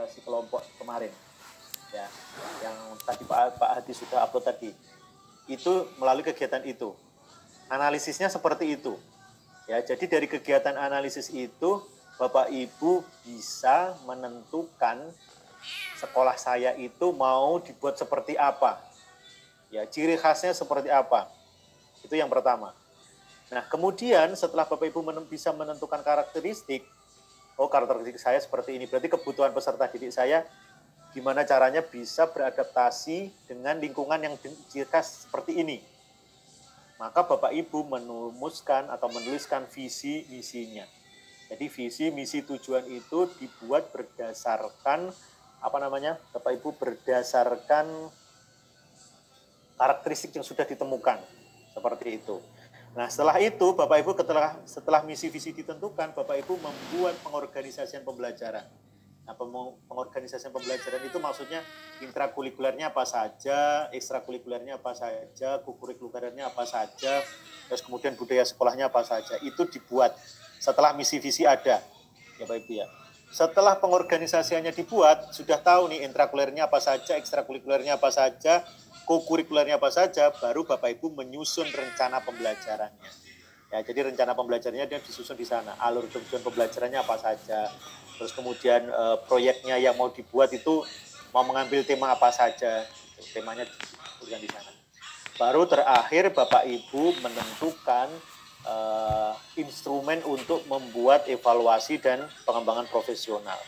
evaluasi kelompok kemarin, ya, yang tadi Pak Hadi sudah upload tadi, itu melalui kegiatan itu. Analisisnya seperti itu. Ya, jadi dari kegiatan analisis itu, Bapak Ibu bisa menentukan sekolah saya itu mau dibuat seperti apa. Ya, ciri khasnya seperti apa. Itu yang pertama. Nah, kemudian setelah Bapak Ibu bisa menentukan karakteristik, oh karakteristik saya seperti ini, berarti kebutuhan peserta didik saya gimana caranya bisa beradaptasi dengan lingkungan yang ciri khas seperti ini. Maka Bapak Ibu menuliskan atau menuliskan visi misinya. Jadi visi misi tujuan itu dibuat berdasarkan Bapak Ibu berdasarkan karakteristik yang sudah ditemukan seperti itu. Nah, setelah itu Bapak Ibu setelah misi visi ditentukan, Bapak Ibu membuat pengorganisasian pembelajaran. Nah, pengorganisasian pembelajaran itu maksudnya intrakurikulernya apa saja, ekstrakurikulernya apa saja, kurikulernya apa saja, terus kemudian budaya sekolahnya apa saja. Itu dibuat setelah misi visi ada, ya Bapak Ibu ya. Setelah pengorganisasiannya dibuat, sudah tahu nih intrakurikulernya apa saja, ekstrakurikulernya apa saja, kurikulernya apa saja, baru Bapak Ibu menyusun rencana pembelajarannya. Ya, jadi rencana pembelajarannya dia disusun di sana. Alur tujuan pembelajarannya apa saja. Terus kemudian proyeknya yang mau dibuat itu mau mengambil tema apa saja. Temanya dituliskan di sana. Baru terakhir Bapak Ibu menentukan instrumen untuk membuat evaluasi dan pengembangan profesional.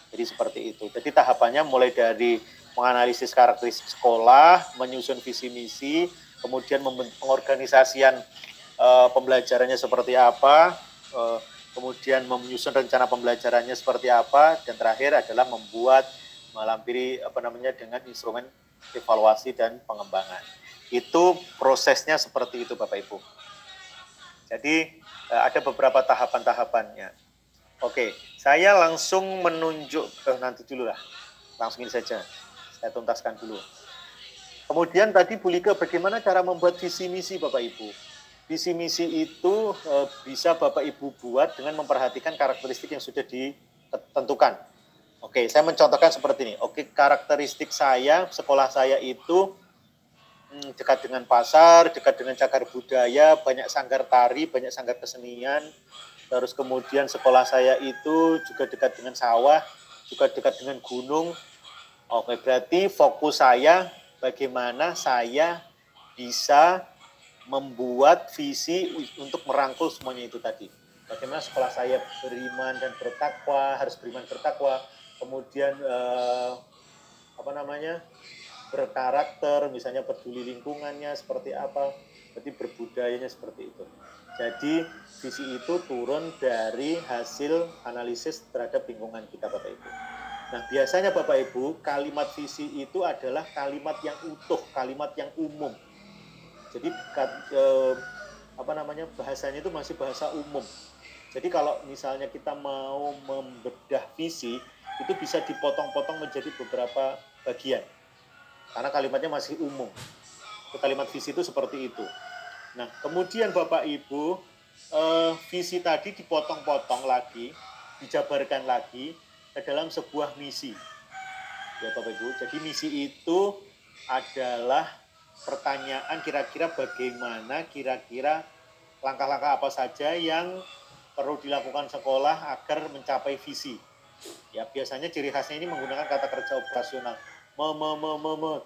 Jadi seperti itu. Jadi tahapannya mulai dari menganalisis karakteristik sekolah, menyusun visi misi, kemudian pengorganisasian pembelajarannya seperti apa, kemudian menyusun rencana pembelajarannya seperti apa, dan terakhir adalah melampiri dengan instrumen evaluasi dan pengembangan. Itu prosesnya seperti itu Bapak Ibu. Jadi ada beberapa tahapan-tahapannya. Oke, saya langsung menunjuk nanti dulu lah, langsung ini saja, saya tuntaskan dulu. Kemudian tadi Bu Lika, bagaimana cara membuat visi misi Bapak Ibu? Visi misi itu bisa Bapak Ibu buat dengan memperhatikan karakteristik yang sudah ditentukan. Oke, saya mencontohkan seperti ini. Oke, karakteristik saya, sekolah saya itu dekat dengan pasar, dekat dengan cagar budaya, banyak sanggar tari, banyak sanggar kesenian. Terus kemudian sekolah saya itu juga dekat dengan sawah, juga dekat dengan gunung. Oke, berarti fokus saya bagaimana saya bisa membuat visi untuk merangkul semuanya itu tadi. Bagaimana sekolah saya beriman dan bertakwa, harus beriman bertakwa, kemudian berkarakter, misalnya peduli lingkungannya seperti apa, berarti berbudayanya seperti itu. Jadi visi itu turun dari hasil analisis terhadap lingkungan kita Bapak Ibu. Nah, biasanya Bapak Ibu, kalimat visi itu adalah kalimat yang utuh, kalimat yang umum. Jadi bahasanya itu masih bahasa umum. Jadi kalau misalnya kita mau membedah visi, itu bisa dipotong-potong menjadi beberapa bagian. Karena kalimatnya masih umum. Kalimat visi itu seperti itu. Nah, kemudian Bapak Ibu, visi tadi dipotong-potong lagi, dijabarkan lagi ke dalam sebuah misi. Ya Bapak Ibu, jadi misi itu adalah pertanyaan kira-kira bagaimana kira-kira langkah-langkah apa saja yang perlu dilakukan sekolah agar mencapai visi. Ya, biasanya ciri khasnya ini menggunakan kata kerja operasional.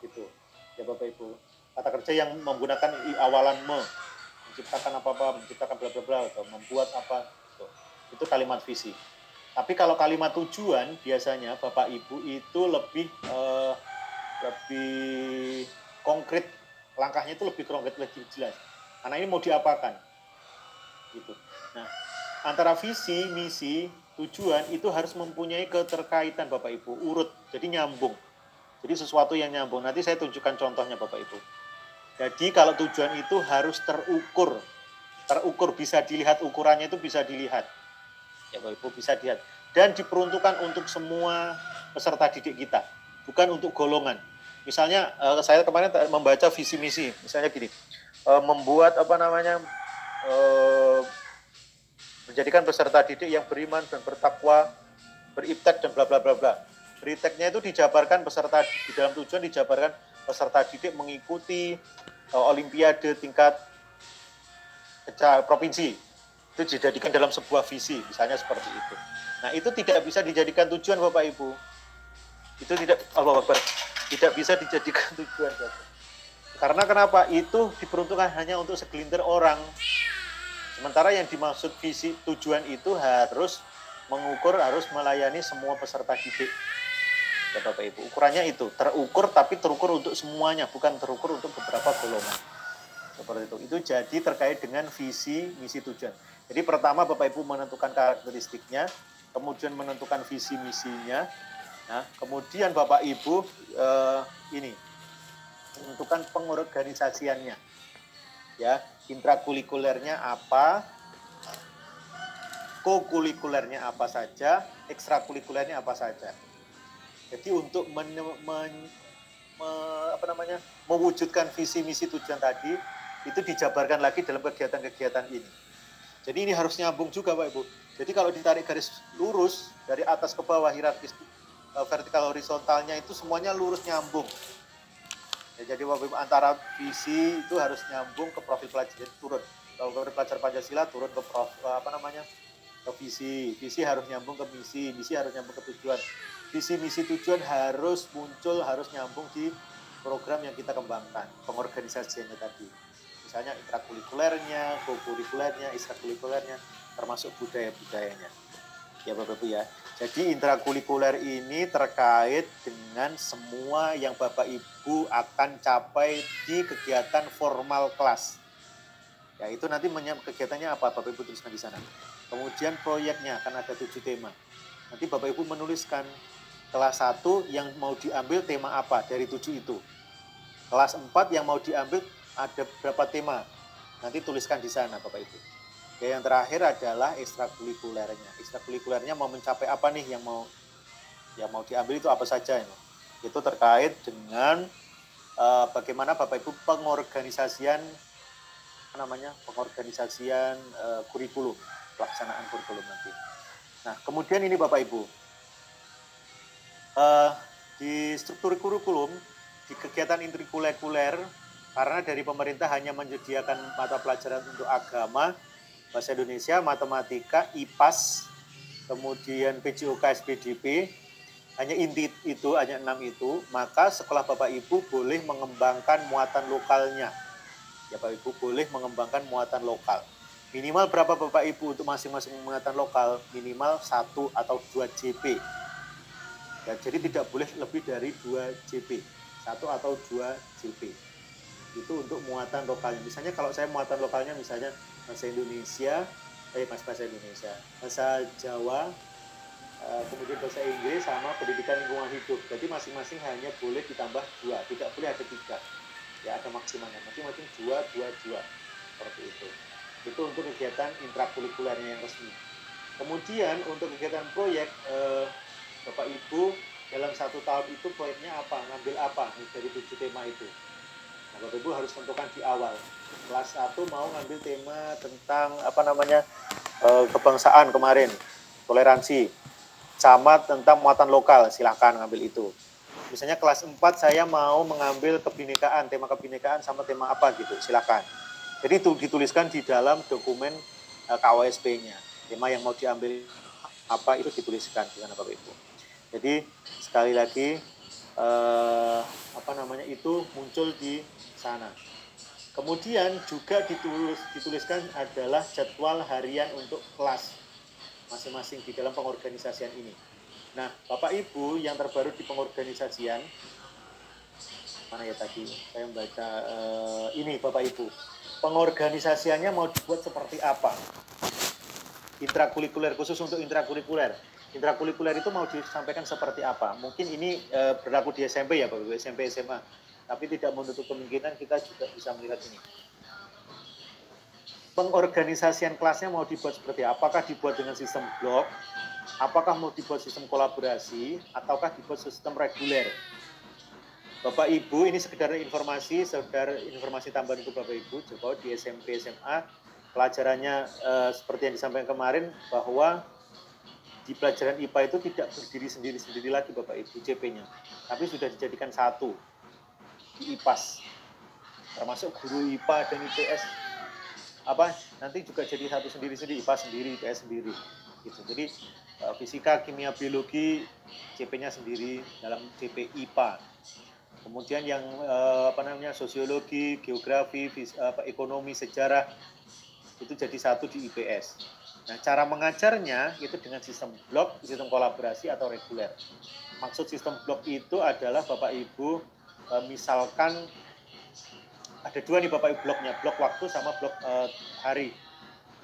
Gitu. Ya Bapak Ibu. Kata kerja yang menggunakan awalan menciptakan apa-apa, menciptakan bla bla bla atau membuat apa gitu. Itu kalimat visi. Tapi kalau kalimat tujuan biasanya Bapak Ibu itu lebih konkret, langkahnya itu lebih konkret, lebih jelas. Karena ini mau diapakan. Gitu. Nah, antara visi, misi, tujuan itu harus mempunyai keterkaitan Bapak Ibu, urut, jadi nyambung. Jadi sesuatu yang nyambung. Nanti saya tunjukkan contohnya Bapak Ibu. Jadi kalau tujuan itu harus terukur. Terukur bisa dilihat, ukurannya itu bisa dilihat. Ya Bapak Ibu bisa dilihat. Dan diperuntukkan untuk semua peserta didik kita. Bukan untuk golongan. Misalnya saya kemarin membaca visi misi. Misalnya gini. Membuat menjadikan peserta didik yang beriman dan bertakwa, beriptek dan bla bla bla bla. Briteknya itu dijabarkan peserta di dalam tujuan dijabarkan peserta didik mengikuti olimpiade tingkat provinsi. Itu dijadikan dalam sebuah visi, misalnya seperti itu. Nah, itu tidak bisa dijadikan tujuan Bapak Ibu. Itu tidak tidak bisa dijadikan tujuan. Karena kenapa? Itu diperuntukkan hanya untuk segelintir orang. Sementara yang dimaksud visi tujuan itu harus mengukur, harus melayani semua peserta didik. Ya Bapak Ibu, ukurannya itu terukur, tapi terukur untuk semuanya, bukan terukur untuk beberapa golongan. Seperti itu. Itu jadi terkait dengan visi, misi, tujuan. Jadi pertama Bapak Ibu menentukan karakteristiknya, kemudian menentukan visi misinya. Nah, kemudian Bapak Ibu menentukan pengorganisasiannya. Ya, intrakurikulernya apa? Kokurikulernya apa saja, ekstrakurikulernya apa saja. Jadi untuk mewujudkan visi misi tujuan tadi itu dijabarkan lagi dalam kegiatan-kegiatan ini. Jadi ini harus nyambung juga Pak Ibu. Jadi kalau ditarik garis lurus dari atas ke bawah hierarkis vertikal horizontalnya itu semuanya lurus nyambung. Ya, jadi Bapak Ibu antara visi itu harus nyambung ke profil pelajar turun. Kalau pelajar Pancasila turun ke ke visi. Visi harus nyambung ke misi, misi harus nyambung ke tujuan. Visi misi tujuan harus muncul, harus nyambung di program yang kita kembangkan, pengorganisasiannya tadi. Misalnya intrakurikulernya, kokurikulernya, ekstrakurikulernya, termasuk budaya-budayanya. Ya Bapak Ibu ya. Jadi intrakurikuler ini terkait dengan semua yang Bapak Ibu akan capai di kegiatan formal kelas. Ya itu nanti kegiatannya apa Bapak Ibu tuliskan di sana. Kemudian proyeknya akan ada 7 tema. Nanti Bapak Ibu menuliskan kelas 1 yang mau diambil tema apa dari 7 itu. Kelas 4 yang mau diambil ada berapa tema. Nanti tuliskan di sana Bapak Ibu. Ya, yang terakhir adalah ekstrakurikulernya. Ekstrakurikulernya mau mencapai apa nih yang mau diambil itu apa saja ini. Itu terkait dengan bagaimana Bapak Ibu pengorganisasian kurikulum, pelaksanaan kurikulum nanti. Nah, kemudian ini Bapak Ibu, di struktur kurikulum, di kegiatan intrakurikuler, karena dari pemerintah hanya menyediakan mata pelajaran untuk agama, bahasa Indonesia, matematika, IPAS, kemudian PJOK, SPDP, hanya inti itu, hanya 6 itu, maka sekolah Bapak Ibu boleh mengembangkan muatan lokalnya. Ya Bapak Ibu boleh mengembangkan muatan lokal. Minimal berapa Bapak Ibu untuk masing-masing muatan lokal? Minimal 1 atau 2 JP. Ya, jadi tidak boleh lebih dari 2 JP. 1 atau 2 JP. Itu untuk muatan lokalnya. Misalnya kalau saya muatan lokalnya misalnya bahasa Indonesia, bahasa Jawa, kemudian bahasa Inggris sama pendidikan lingkungan hidup. Jadi masing-masing hanya boleh ditambah 2, tidak boleh ada 3. Ya ada maksimalnya, masing-masing 2, seperti itu. Itu untuk kegiatan intrakurikulernya yang resmi. Kemudian untuk kegiatan proyek, Bapak Ibu dalam 1 tahun itu proyeknya apa, ngambil apa dari 7 tema itu. Nah, Bapak Ibu harus tentukan di awal. Kelas 1 mau ngambil tema tentang kebangsaan kemarin, toleransi, sama tentang muatan lokal, silahkan ngambil itu. Misalnya kelas 4 saya mau mengambil kebinekaan, tema kebinekaan sama tema apa gitu, silakan. Jadi itu dituliskan di dalam dokumen KWSP-nya. Tema yang mau diambil apa itu dituliskan di sana Bapak Ibu. Jadi sekali lagi itu muncul di sana. Kemudian juga dituliskan adalah jadwal harian untuk kelas masing-masing di dalam pengorganisasian ini. Nah, Bapak Ibu yang terbaru di pengorganisasian, mana ya tadi saya membaca ini Bapak Ibu, pengorganisasiannya mau dibuat seperti apa? Intrakurikuler, khusus untuk intrakurikuler. Intrakurikuler itu mau disampaikan seperti apa? Mungkin ini berlaku di SMP ya Bapak Ibu, SMP, SMA. Tapi tidak menutup kemungkinan kita juga bisa melihat ini. Pengorganisasian kelasnya mau dibuat seperti apa? Apakah dibuat dengan sistem blok? Apakah mau dibuat sistem kolaborasi? Ataukah dibuat sistem reguler? Bapak Ibu, ini sekedar informasi tambahan untuk Bapak Ibu, bahwa di SMP SMA pelajarannya seperti yang disampaikan kemarin, bahwa di pelajaran IPA itu tidak berdiri sendiri-sendiri lagi Bapak Ibu CP-nya, tapi sudah dijadikan satu di IPAS, termasuk guru IPA dan IPS nanti juga jadi satu sendiri-sendiri, IPA sendiri, IPS sendiri gitu. Jadi fisika, kimia, biologi CP-nya sendiri dalam CP IPA. Kemudian yang sosiologi, geografi, ekonomi, sejarah itu jadi satu di IPS. Nah, cara mengajarnya itu dengan sistem blok, sistem kolaborasi atau reguler. Maksud sistem blok itu adalah Bapak Ibu misalkan ada dua nih Bapak Ibu bloknya, blok waktu sama blok hari.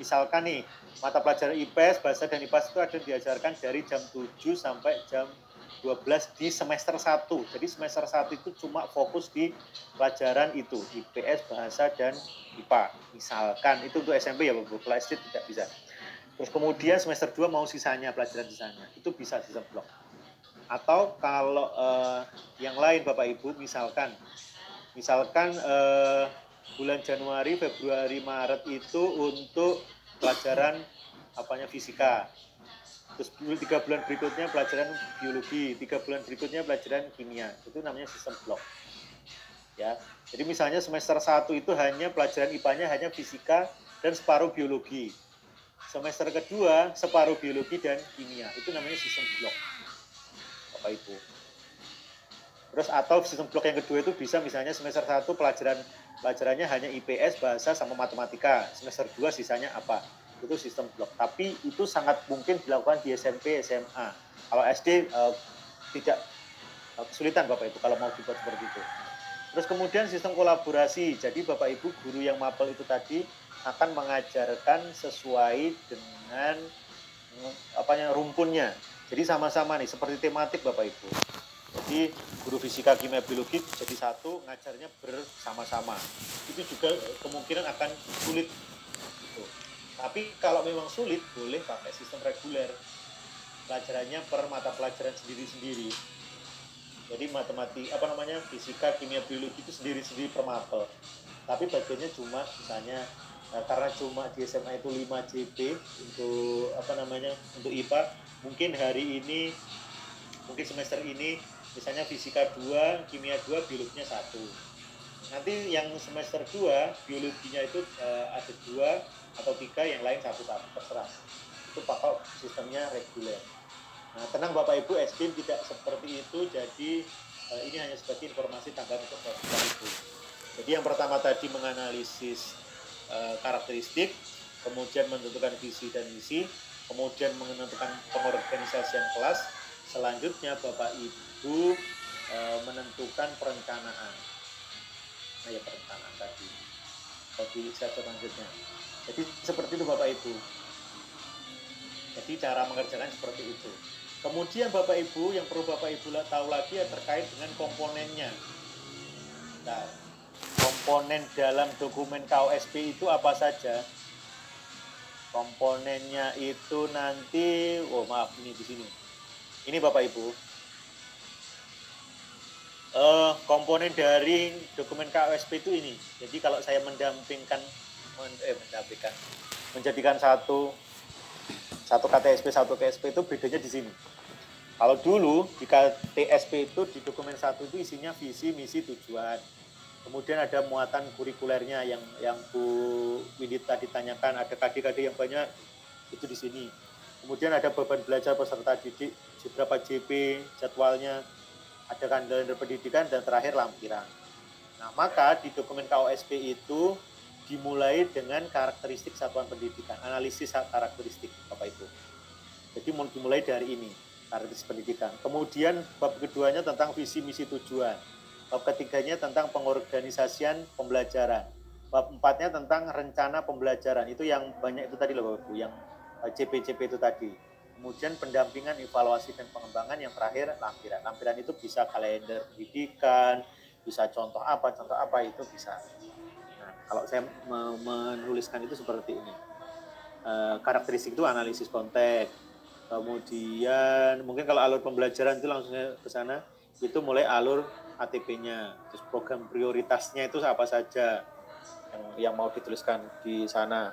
Misalkan nih, mata pelajaran IPS, bahasa dan IPAS itu ada diajarkan dari jam 7 sampai jam 12 di semester 1. Jadi semester 1 itu cuma fokus di pelajaran itu, IPS, bahasa, dan IPA. Misalkan, itu untuk SMP ya Bapak, kalau SD tidak bisa. Terus kemudian semester 2 mau sisanya, pelajaran sisanya. Itu bisa sistem blok. Atau kalau yang lain Bapak Ibu, misalkan bulan Januari, Februari, Maret itu untuk pelajaran fisika. Terus 3 bulan berikutnya pelajaran biologi, 3 bulan berikutnya pelajaran kimia. Itu namanya sistem blok. Ya. Jadi misalnya semester 1 itu hanya pelajaran IPA-nya hanya fisika dan separuh biologi. Semester kedua separuh biologi dan kimia. Itu namanya sistem blok. Bapak Ibu. Terus atau sistem blok yang kedua itu bisa misalnya semester 1 pelajarannya hanya IPS, bahasa sama matematika. Semester 2 sisanya apa? Itu sistem blok. Tapi itu sangat mungkin dilakukan di SMP, SMA. Kalau SD tidak kesulitan Bapak Ibu kalau mau dibuat seperti itu. Terus kemudian sistem kolaborasi. Jadi Bapak Ibu guru yang mapel itu tadi akan mengajarkan sesuai dengan rumpunnya. Jadi sama-sama nih seperti tematik Bapak Ibu. Jadi guru fisika, kimia, biologi jadi satu, ngajarnya bersama-sama. Itu juga kemungkinan akan sulit. Gitu. Tapi kalau memang sulit, boleh pakai sistem reguler. Pelajarannya per mata pelajaran sendiri-sendiri. Jadi fisika, kimia, biologi itu sendiri-sendiri per mapel. Tapi bagiannya cuma misalnya karena cuma di SMA itu 5 JP untuk untuk IPA, mungkin semester ini misalnya fisika 2, kimia 2, biologinya 1. Nanti yang semester 2 biologinya itu ada 2 atau 3, yang lain 1 terserah. Itu pakai sistemnya reguler. Nah, tenang Bapak Ibu, SD tidak seperti itu, jadi ini hanya sebagai informasi tambahan untuk Bapak Ibu. Jadi yang pertama tadi menganalisis karakteristik, kemudian menentukan visi dan misi, kemudian menentukan pengorganisasian kelas, selanjutnya Bapak Ibu menentukan perencanaan. Nah ya perencanaan tadi. Jadi selanjutnya. Jadi seperti itu Bapak Ibu. Jadi cara mengerjakan seperti itu. Kemudian Bapak Ibu, yang perlu Bapak Ibu tahu lagi terkait dengan komponennya. Nah, komponen dalam dokumen KOSP itu apa saja? Komponennya itu nanti, ini di sini. Ini Bapak Ibu. Komponen dari dokumen KOSP itu ini. Jadi kalau saya menjadikan satu KTSP, satu KSP itu bedanya di sini. Kalau dulu di KTSP itu di dokumen 1 itu isinya visi, misi, tujuan. Kemudian ada muatan kurikulernya yang Bu Widit tadi tanyakan, ada KD-KD yang banyak itu di sini. Kemudian ada beban belajar peserta didik, berapa JP, jadwalnya, ada kalender pendidikan, dan terakhir lampiran. Nah, maka di dokumen KOSP itu dimulai dengan karakteristik satuan pendidikan, analisis karakteristik Bapak Ibu. Jadi dimulai dari ini, karakteristik pendidikan. Kemudian bab keduanya tentang visi, misi, tujuan. Bab ketiganya tentang pengorganisasian pembelajaran. Bab 4-nya tentang rencana pembelajaran. Itu yang banyak itu tadi loh Bapak Ibu, yang CP-CP itu tadi. Kemudian pendampingan, evaluasi, dan pengembangan. Yang terakhir lampiran. Lampiran itu bisa kalender pendidikan, bisa contoh apa itu bisa. Nah, kalau saya menuliskan itu seperti ini. Karakteristik itu analisis konteks. Kemudian mungkin kalau alur pembelajaran itu langsung ke sana, itu mulai alur ATP-nya, terus program prioritasnya itu apa saja yang mau dituliskan di sana.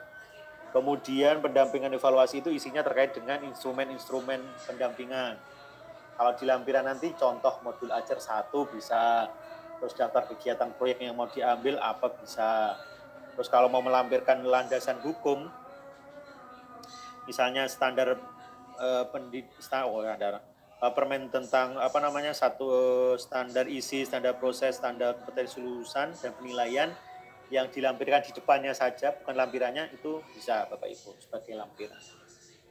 Kemudian pendampingan evaluasi itu isinya terkait dengan instrumen-instrumen pendampingan. Kalau di lampiran nanti contoh modul ajar 1 bisa, terus daftar kegiatan proyek yang mau diambil apa bisa. Terus kalau mau melampirkan landasan hukum, misalnya standar permen tentang standar isi, standar proses, standar kompetensi lulusan dan penilaian yang dilampirkan di depannya saja, bukan lampirannya, itu bisa Bapak Ibu sebagai lampiran.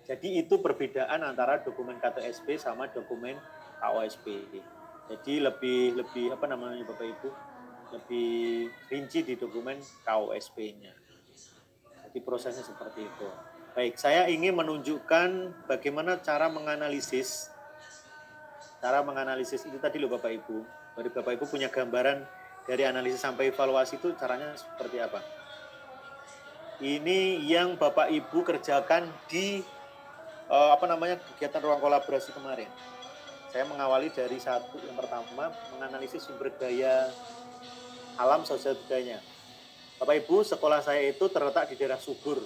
Jadi itu perbedaan antara dokumen KTSP sama dokumen KOSP. Jadi lebih Bapak Ibu, lebih rinci di dokumen KOSP-nya. Jadi prosesnya seperti itu. Baik, saya ingin menunjukkan bagaimana cara menganalisis. Cara menganalisis itu tadi loh Bapak Ibu. Baru Bapak Ibu punya gambaran dari analisis sampai evaluasi itu caranya seperti apa. Ini yang Bapak Ibu kerjakan di kegiatan ruang kolaborasi kemarin. Saya mengawali dari yang pertama, menganalisis sumber daya alam sosial budayanya. Bapak Ibu, sekolah saya itu terletak di daerah subur.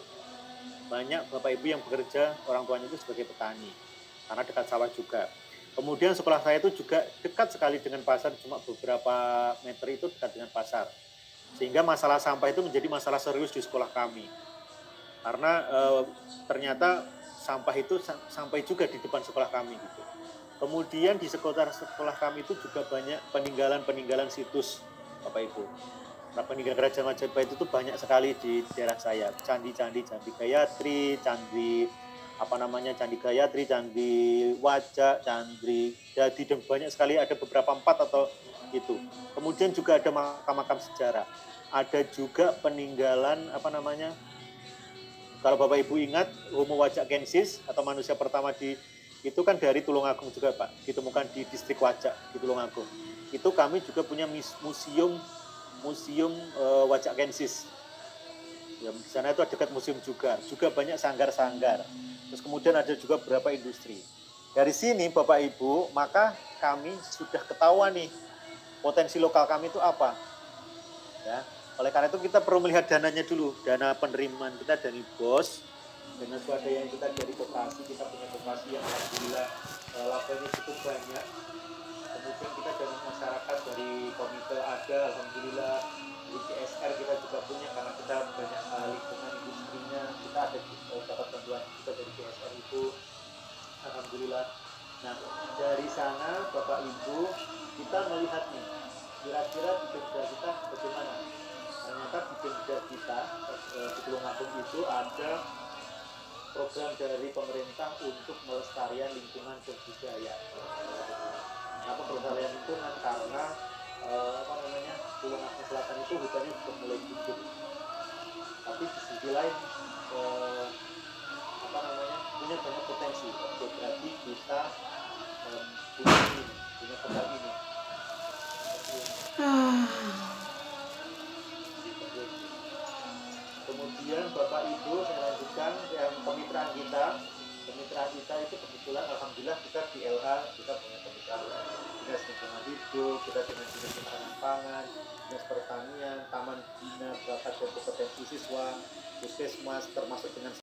Banyak Bapak Ibu yang bekerja, orang tuanya itu sebagai petani, karena dekat sawah juga. Kemudian sekolah saya itu juga dekat sekali dengan pasar, cuma beberapa meter itu dekat dengan pasar. Sehingga masalah sampah itu menjadi masalah serius di sekolah kami. Karena ternyata sampah itu sampai juga di depan sekolah kami gitu. Kemudian di sekitar sekolah kami itu juga banyak peninggalan-peninggalan situs Bapak Ibu. Nah, peninggalan Kerajaan Majapahit itu banyak sekali di daerah saya. Candi-candi, Candi Gayatri, Candi Gayatri, Candi Wajak, Candi Dadi, dan banyak sekali, ada beberapa 4 atau itu. Kemudian juga ada makam-makam sejarah. Ada juga peninggalan kalau Bapak Ibu ingat Homo Wajakensis atau manusia pertama itu kan dari Tulungagung juga Pak, ditemukan di distrik Wajak di Tulungagung. Itu kami juga punya museum Wajakensis. Ya, di sana itu dekat museum juga banyak sanggar-sanggar. Terus kemudian ada juga beberapa industri. Dari sini Bapak Ibu, maka kami sudah ketahuan nih potensi lokal kami itu apa. Ya, oleh karena itu kita perlu melihat dananya dulu, dana penerimaan kita dari BOS, dengan swadaya yang kita dari koperasi. Kita punya koperasi yang alhamdulillah labanya cukup banyak. Kemudian kita dengan masyarakat dari komite ada, alhamdulillah. Di CSR kita juga punya, karena kita banyak lingkungan industrinya, kita ada dapat bantuan juga dari CSR itu, alhamdulillah. Nah, dari sana Bapak Ibu, kita melihat nih, kira-kira di Pemda kita bagaimana. Ternyata di Pemda kita di Tulungagung itu ada program dari pemerintah untuk melestarian lingkungan dan budaya. Kenapa pelestarian lingkungan? Karena Tulungagung Selatan itu hutannya sudah mulai gundul. Tapi di sisi lain punya banyak potensi. Berarti kita punya tempat ini. Kemudian Bapak Ibu, saya lanjutkan yang kemitraan kita itu kebetulan alhamdulillah kita di LH kita punya kemitraan dinas lingkungan hidup, kita dengan dinas ketahanan pangan, dinas pertanian, taman bina bakat dan kompetensi siswa, puskesmas, termasuk dengan